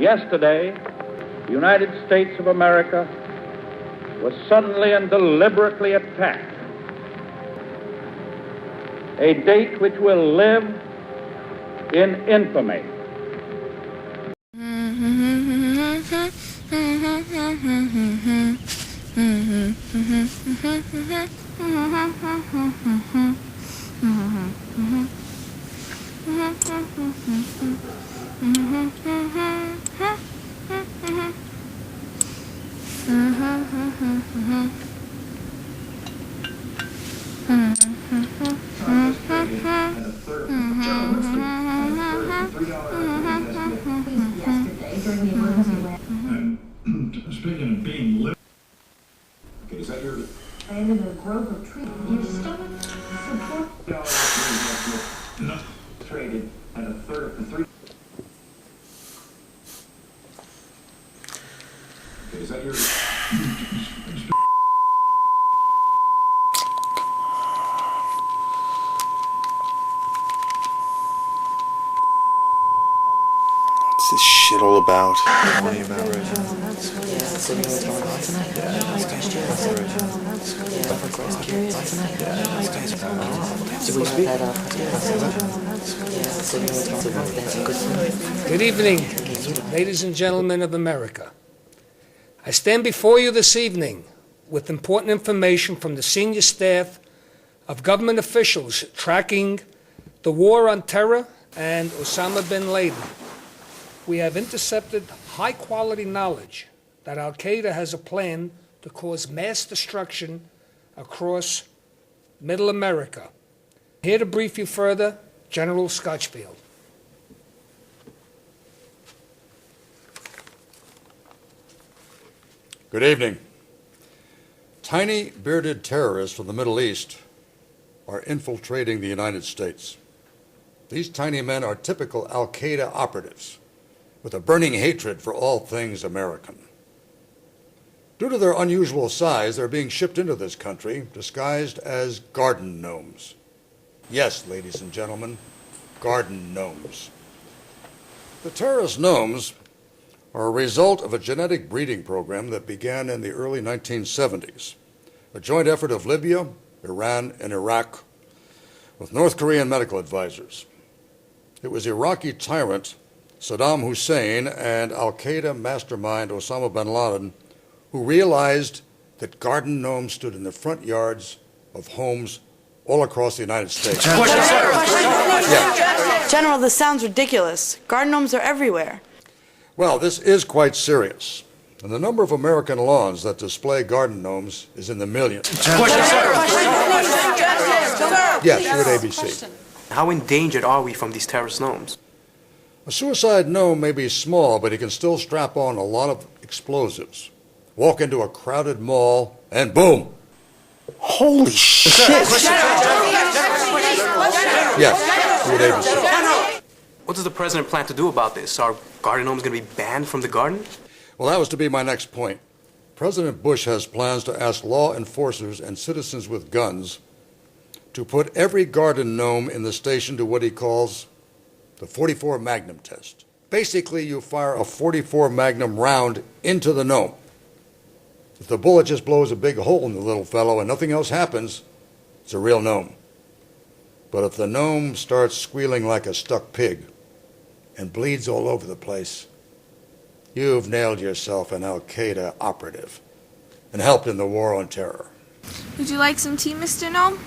Yesterday, the United States of America was suddenly and deliberately attacked. A date which will live in infamy. Speaking of being lit. Okay, is that your... I am in a grove of trees. Your stomach support... No. Traded at a third for three... Okay, is that your... What's this shit all about? Good evening, ladies and gentlemen of America. I stand before you this evening with important information from the senior staff of government officials tracking the war on terror and Osama bin Laden. We have intercepted high-quality knowledge that Al-Qaeda has a plan to cause mass destruction across Middle America. Here to brief you further, General Scotchfield. Good evening. Tiny, bearded terrorists from the Middle East are infiltrating the United States. These tiny men are typical Al-Qaeda operatives with a burning hatred for all things American. Due to their unusual size, they're being shipped into this country disguised as garden gnomes. Yes, ladies and gentlemen, garden gnomes. The terrorist gnomes are a result of a genetic breeding program that began in the early 1970s, a joint effort of Libya, Iran, and Iraq with North Korean medical advisors. It was Iraqi tyrant Saddam Hussein and Al-Qaeda mastermind Osama bin Laden who realized that garden gnomes stood in the front yards of homes all across the United States. General, this sounds ridiculous. Garden gnomes are everywhere. Well, this is quite serious. And the number of American lawns that display garden gnomes is in the millions. Yes, you're at ABC. How endangered are we from these terrorist gnomes? A suicide gnome may be small, but he can still strap on a lot of explosives. Walk into a crowded mall, and boom! Holy shit! Yes, you're at ABC. What does the president plan to do about this? Are garden gnomes going to be banned from the garden? Well, that was to be my next point. President Bush has plans to ask law enforcers and citizens with guns to put every garden gnome in the station to what he calls the 44 Magnum test. Basically, you fire a 44 Magnum round into the gnome. If the bullet just blows a big hole in the little fellow and nothing else happens, it's a real gnome. But if the gnome starts squealing like a stuck pig and bleeds all over the place, you've nailed yourself an Al-Qaeda operative and helped in the war on terror. Would you like some tea, Mr. Gnome?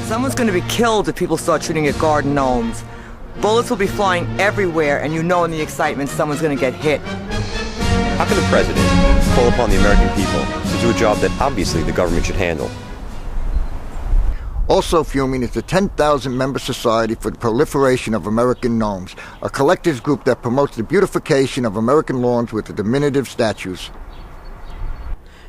Someone's gonna be killed if people start shooting at garden gnomes. Bullets will be flying everywhere, and you know in the excitement someone's gonna get hit. How can the president call upon the American people to do a job that obviously the government should handle? Also fuming is the 10,000-member Society for the Proliferation of American Gnomes, a collectors group that promotes the beautification of American lawns with the diminutive statues.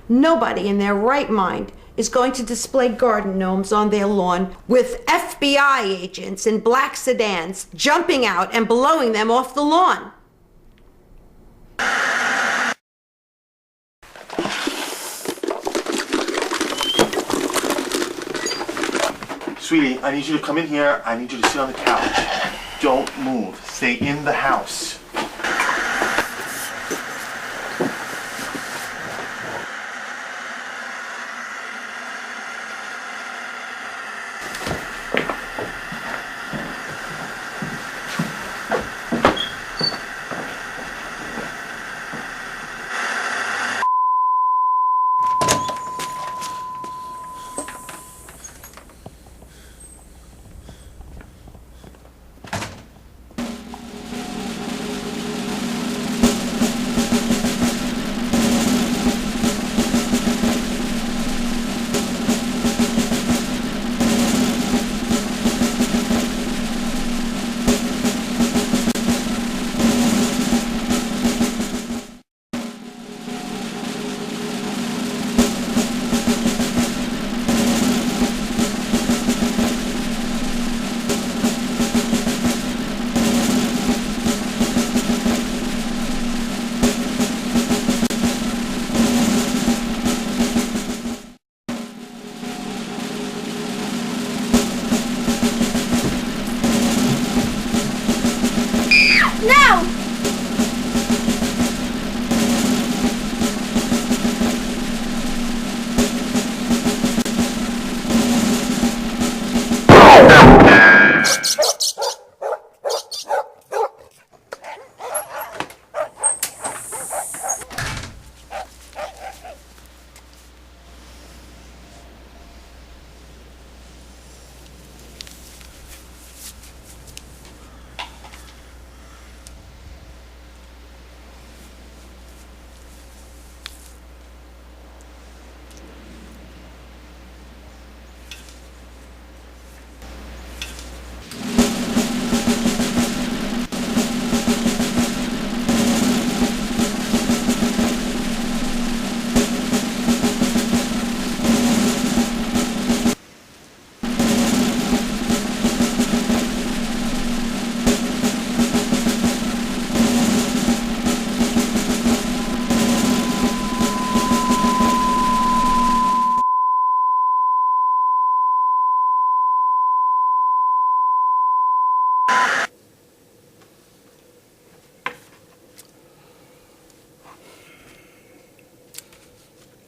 Nobody in their right mind is going to display garden gnomes on their lawn with FBI agents in black sedans jumping out and blowing them off the lawn. Sweetie, I need you to come in here. I need you to sit on the couch. Don't move. Stay in the house.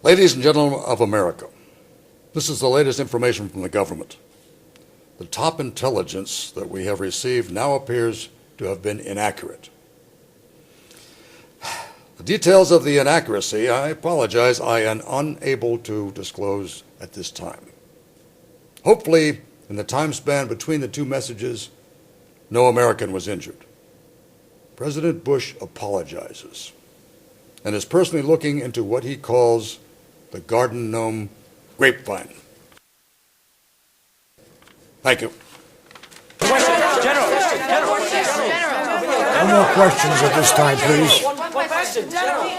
Ladies and gentlemen of America, this is the latest information from the government. The top intelligence that we have received now appears to have been inaccurate. The details of the inaccuracy, I apologize, I am unable to disclose at this time. Hopefully, in the time span between the two messages, no American was injured. President Bush apologizes and is personally looking into what he calls the garden gnome grapevine. Thank you. No more questions at this time, please. One question, General.